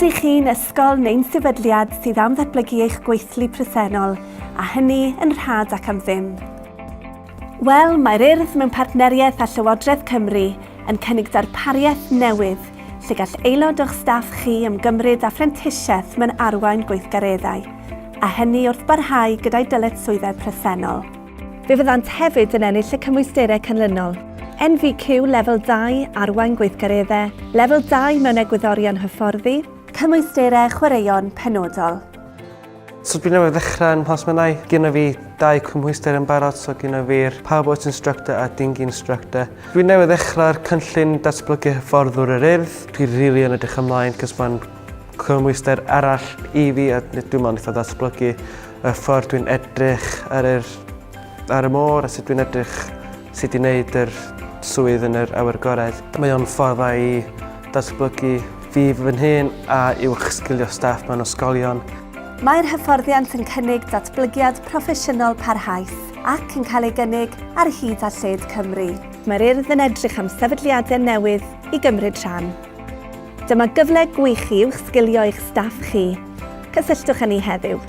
Ydych chi'n ysgol neu'n sefydliad sydd am ddatblygu eich gweithlu presennol, a hynny yn rhad ac am ddim? Wel, mae'r Urdd mewn partneriaeth â Llywodraeth Cymru yn cynnig darpariaeth newydd lle gall aelod o'ch staff chi ymgymryd â phrentisiaeth mewn arwain gweithgareddau, a hynny wrth barhau gyda'i dyletswyddau presennol. Fe fyddant hefyd yn ennill y cymwysterau canlynol, NVQ Lefel 2 arwain gweithgareddau, Lefel 2 mewn egwyddorion hyfforddi, cymwysterau chwaraeon penodol. So dwi newydd ddechrau yn Mhlasmenau. Gyda fi 2 cymhwyster yn barod, so gyda fi'r PowerPoint Instructor a Dinghy Instructor. Dwi newydd ddechrau'r cynllun datblygu hyfforddwr yr Urdd. Dwi'n rili yn edrych ymlaen, cos mae'n cymhwyster arall i fi, a dwi'n mynd eitha datblygu y ffordd dwi'n edrych ar y môr, a sut dwi'n edrych sut i wneud yr swydd yn yr awyr gored. Mae o'n ffordd i datblygu fi fy hun a i'w sgilio staff mewn ysgolion. Mae'r hyfforddiant yn cynnig datblygiad proffesiynol parhaus ac yn cael ei gynnig ar hyd a lled Cymru. Mae'r Urdd yn edrych am sefydliadau newydd i gymryd rhan. Dyma gyfle gwych i'ch sgilio eich staff chi. Cysylltwch â ni heddiw.